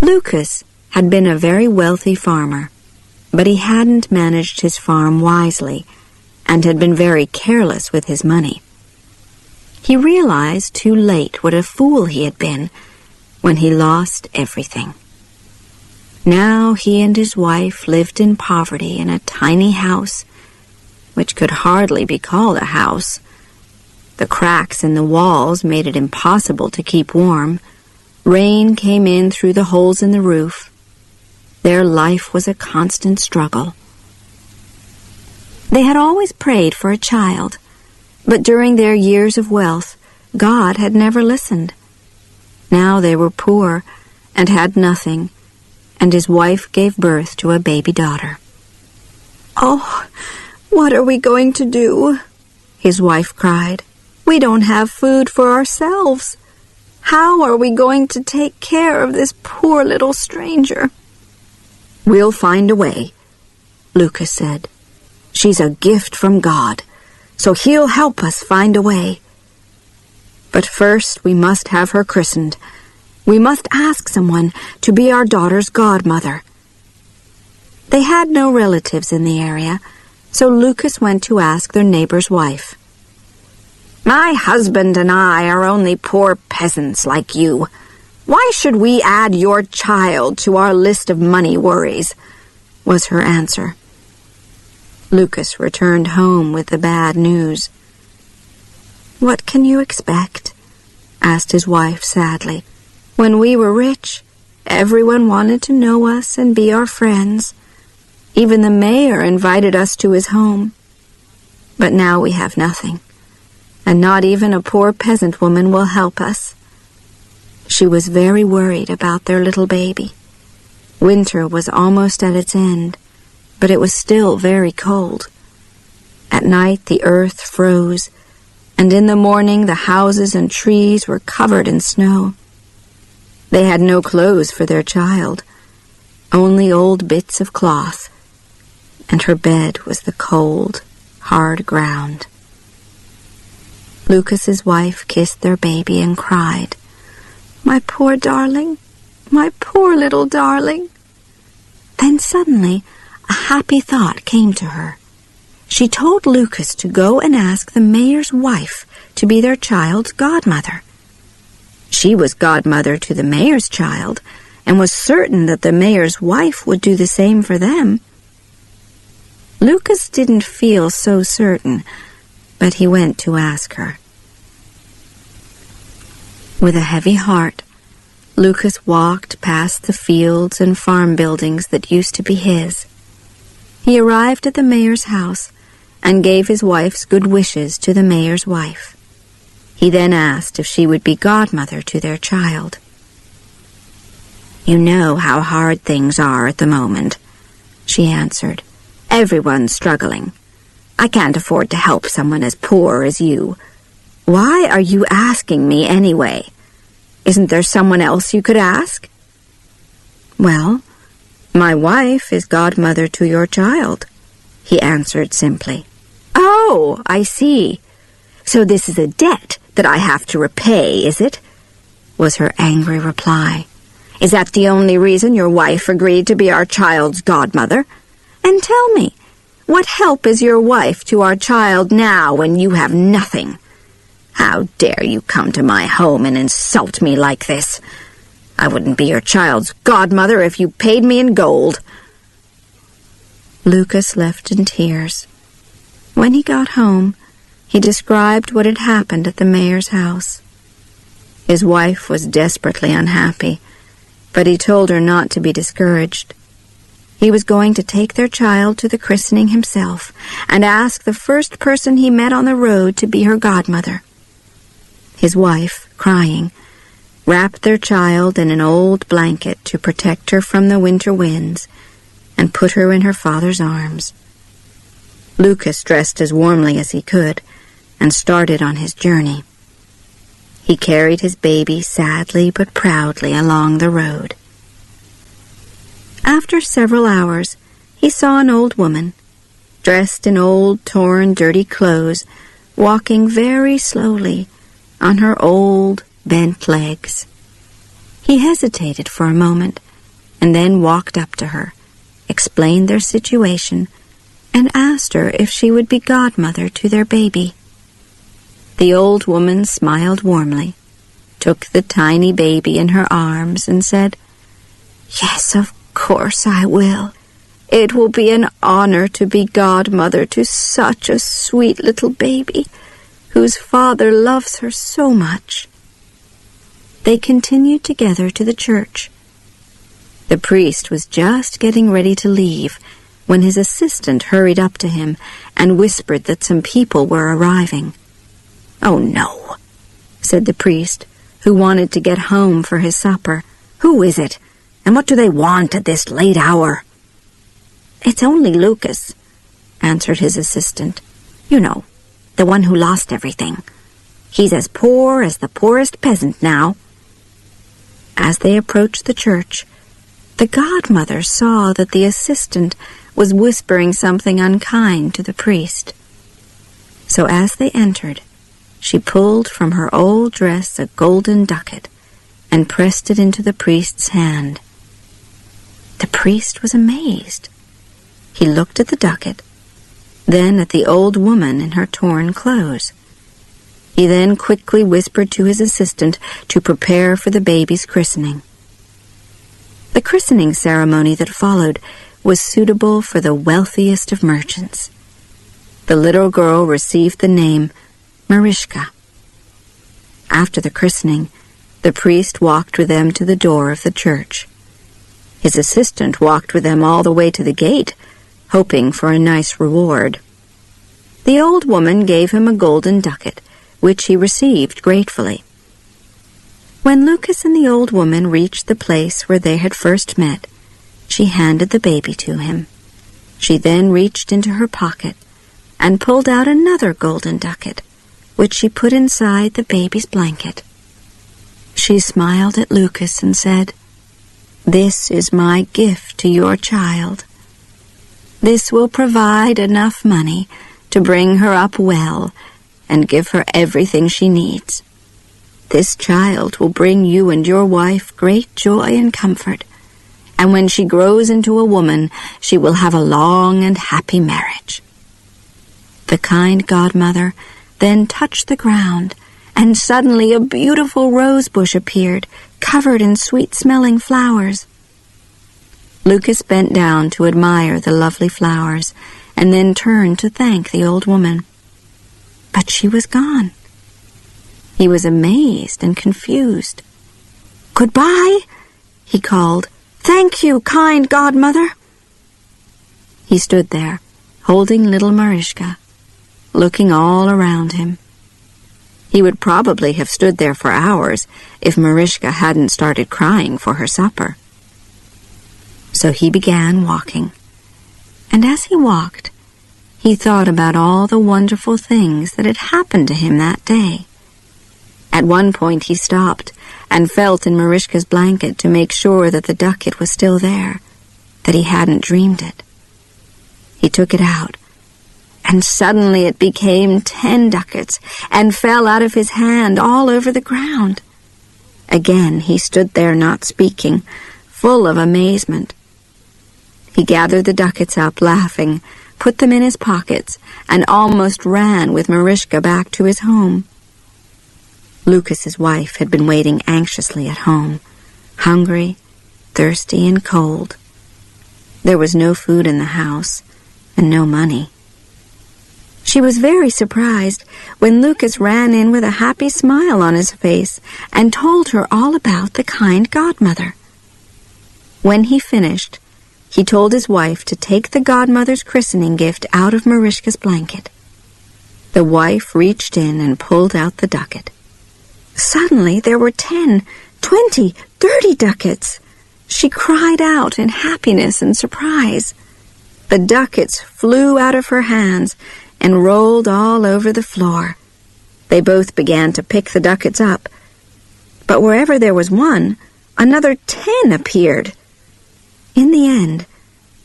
Lucas had been a very wealthy farmer, but he hadn't managed his farm wisely and had been very careless with his money. He realized too late what a fool he had been when he lost everything. Now he and his wife lived in poverty in a tiny house, which could hardly be called a house. The cracks in the walls made it impossible to keep warm. Rain came in through the holes in the roof. Their life was a constant struggle. They had always prayed for a child, but during their years of wealth, God had never listened. Now they were poor and had nothing, and his wife gave birth to a baby daughter. "Oh, what are we going to do?" his wife cried. "We don't have food for ourselves. How are we going to take care of this poor little stranger?" "We'll find a way," Lucas said. "She's a gift from God, so he'll help us find a way. But first we must have her christened. We must ask someone to be our daughter's godmother." They had no relatives in the area, so Lucas went to ask their neighbor's wife. "My husband and I are only poor peasants like you. Why should we add your child to our list of money worries?" was her answer. Lucas returned home with the bad news. "What can you expect?" asked his wife sadly. "When we were rich, everyone wanted to know us and be our friends. Even the mayor invited us to his home. But now we have nothing, and not even a poor peasant woman will help us." She was very worried about their little baby. Winter was almost at its end, but it was still very cold. At night the earth froze, and in the morning the houses and trees were covered in snow. They had no clothes for their child, only old bits of cloth, and her bed was the cold, hard ground. Lucas's wife kissed their baby and cried, "My poor darling, my poor little darling." Then suddenly a happy thought came to her. She told Lucas to go and ask the mayor's wife to be their child's godmother. She was godmother to the mayor's child and was certain that the mayor's wife would do the same for them. Lucas didn't feel so certain, but he went to ask her. With a heavy heart, Lucas walked past the fields and farm buildings that used to be his. He arrived at the mayor's house and gave his wife's good wishes to the mayor's wife. He then asked if she would be godmother to their child. "You know how hard things are at the moment," she answered. "Everyone's struggling. I can't afford to help someone as poor as you. Why are you asking me anyway? Isn't there someone else you could ask?" "Well, my wife is godmother to your child," he answered simply. "Oh, I see. So this is a debt that I have to repay, is it?" was her angry reply. "Is that the only reason your wife agreed to be our child's godmother? And tell me, what help is your wife to our child now when you have nothing? How dare you come to my home and insult me like this? I wouldn't be your child's godmother if you paid me in gold." Lucas left in tears. When he got home, he described what had happened at the mayor's house. His wife was desperately unhappy, but he told her not to be discouraged. He was going to take their child to the christening himself and ask the first person he met on the road to be her godmother. His wife, crying, wrapped their child in an old blanket to protect her from the winter winds and put her in her father's arms. Lucas dressed as warmly as he could and started on his journey. He carried his baby sadly but proudly along the road. After several hours, he saw an old woman, dressed in old, torn, dirty clothes, walking very slowly on her old, bent legs. He hesitated for a moment and then walked up to her, explained their situation, and asked her if she would be godmother to their baby. The old woman smiled warmly, took the tiny baby in her arms, and said, "Yes, of course I will. It will be an honor to be godmother to such a sweet little baby, whose father loves her so much." They continued together to the church. The priest was just getting ready to leave when his assistant hurried up to him and whispered that some people were arriving. "Oh, no," said the priest, who wanted to get home for his supper. "Who is it, and what do they want at this late hour?" "It's only Lucas," answered his assistant. "You know, the one who lost everything. He's as poor as the poorest peasant now." As they approached the church, the godmother saw that the assistant was whispering something unkind to the priest. So as they entered, she pulled from her old dress a golden ducat and pressed it into the priest's hand. The priest was amazed. He looked at the ducat, then at the old woman in her torn clothes. He then quickly whispered to his assistant to prepare for the baby's christening. The christening ceremony that followed was suitable for the wealthiest of merchants. The little girl received the name Marischka. After the christening, the priest walked with them to the door of the church. His assistant walked with them all the way to the gate, hoping for a nice reward. The old woman gave him a golden ducat, which he received gratefully. When Lucas and the old woman reached the place where they had first met, she handed the baby to him. She then reached into her pocket and pulled out another golden ducat, which she put inside the baby's blanket. She smiled at Lucas and said, "This is my gift to your child. This will provide enough money to bring her up well and give her everything she needs. This child will bring you and your wife great joy and comfort, and when she grows into a woman, she will have a long and happy marriage." The kind godmother then touched the ground, and suddenly a beautiful rose bush appeared, covered in sweet-smelling flowers. Lucas bent down to admire the lovely flowers, and then turned to thank the old woman. But she was gone. He was amazed and confused. "Goodbye," he called. "Thank you, kind godmother." He stood there, holding little Marischka, looking all around him. He would probably have stood there for hours if Marischka hadn't started crying for her supper. So he began walking, and as he walked, he thought about all the wonderful things that had happened to him that day. At one point he stopped and felt in Marischka's blanket to make sure that the ducat was still there, that he hadn't dreamed it. He took it out, and suddenly it became 10 ducats and fell out of his hand all over the ground. Again he stood there not speaking, full of amazement. He gathered the ducats up, laughing, put them in his pockets, and almost ran with Marischka back to his home. Lucas's wife had been waiting anxiously at home, hungry, thirsty, and cold. There was no food in the house, and no money. She was very surprised when Lucas ran in with a happy smile on his face and told her all about the kind godmother. When he finished, he told his wife to take the godmother's christening gift out of Marischka's blanket. The wife reached in and pulled out the ducat. Suddenly there were 10, 20, 30 ducats. She cried out in happiness and surprise. The ducats flew out of her hands and rolled all over the floor. They both began to pick the ducats up, but wherever there was one, another 10 appeared. In the end,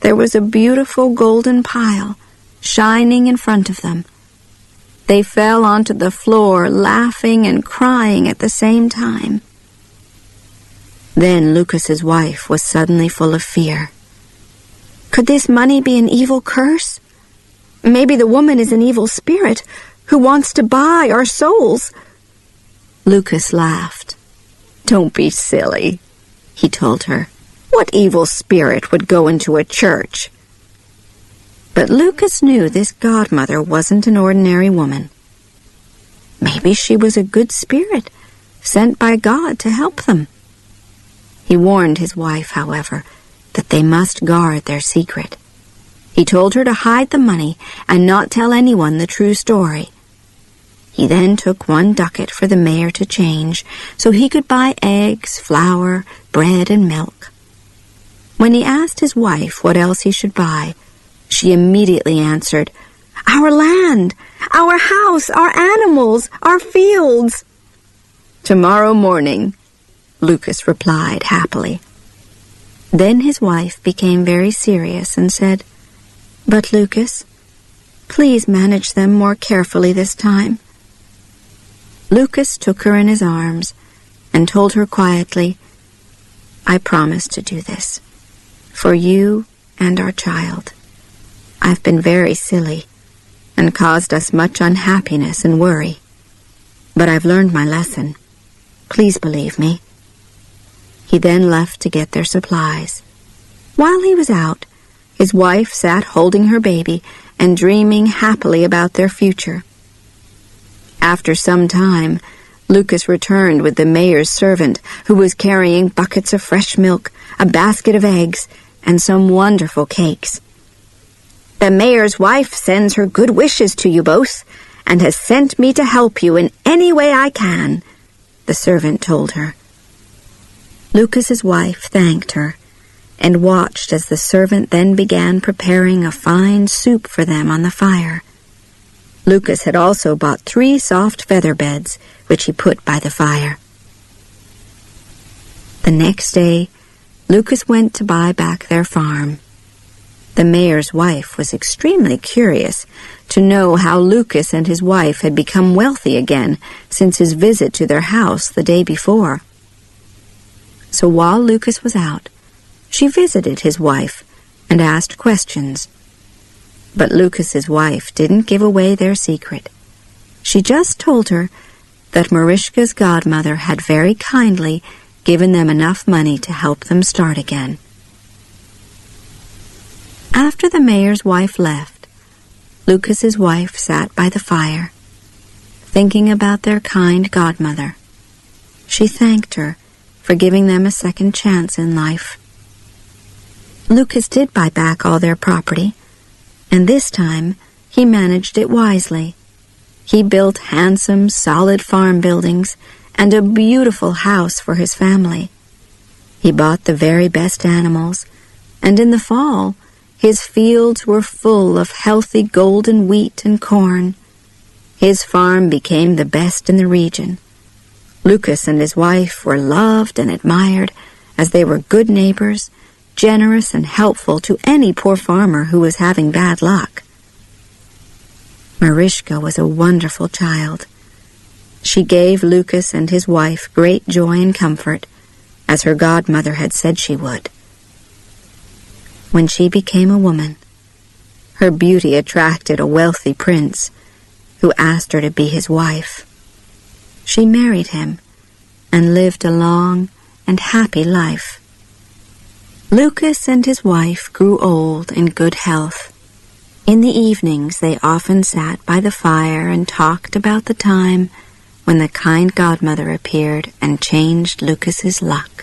there was a beautiful golden pile shining in front of them. They fell onto the floor, laughing and crying at the same time. Then Lucas's wife was suddenly full of fear. Could this money be an evil curse? Maybe the woman is an evil spirit who wants to buy our souls. Lucas laughed. Don't be silly, he told her. What evil spirit would go into a church? But Lucas knew this godmother wasn't an ordinary woman. Maybe she was a good spirit, sent by God to help them. He warned his wife, however, that they must guard their secret. He told her to hide the money and not tell anyone the true story. He then took 1 ducat for the mayor to change so he could buy eggs, flour, bread, and milk. When he asked his wife what else he should buy, she immediately answered, "Our land, our house, our animals, our fields." "Tomorrow morning," Lucas replied happily. Then his wife became very serious and said, "But Lucas, please manage them more carefully this time." Lucas took her in his arms and told her quietly, "I promise to do this, for you and our child. I've been very silly and caused us much unhappiness and worry, but I've learned my lesson. Please believe me." He then left to get their supplies. While he was out, his wife sat holding her baby and dreaming happily about their future. After some time, Lucas returned with the mayor's servant, who was carrying buckets of fresh milk, a basket of eggs, and some wonderful cakes. "The mayor's wife sends her good wishes to you both, and has sent me to help you in any way I can," the servant told her. Lucas's wife thanked her, and watched as the servant then began preparing a fine soup for them on the fire. Lucas had also bought 3 soft feather beds, which he put by the fire. The next day, Lucas went to buy back their farm. The mayor's wife was extremely curious to know how Lucas and his wife had become wealthy again since his visit to their house the day before. So while Lucas was out, she visited his wife and asked questions. But Lucas's wife didn't give away their secret. She just told her that Marischka's godmother had very kindly given them enough money to help them start again. After the mayor's wife left, Lucas's wife sat by the fire, thinking about their kind godmother. She thanked her for giving them a second chance in life. Lucas did buy back all their property, and this time he managed it wisely. He built handsome, solid farm buildings and a beautiful house for his family. He bought the very best animals, and in the fall, his fields were full of healthy golden wheat and corn. His farm became the best in the region. Lucas and his wife were loved and admired as they were good neighbors, generous and helpful to any poor farmer who was having bad luck. Marischka was a wonderful child. She gave Lucas and his wife great joy and comfort, as her godmother had said she would. When she became a woman, her beauty attracted a wealthy prince who asked her to be his wife. She married him and lived a long and happy life. Lucas and his wife grew old in good health. In the evenings they often sat by the fire and talked about the time when the kind godmother appeared and changed Lucas's luck.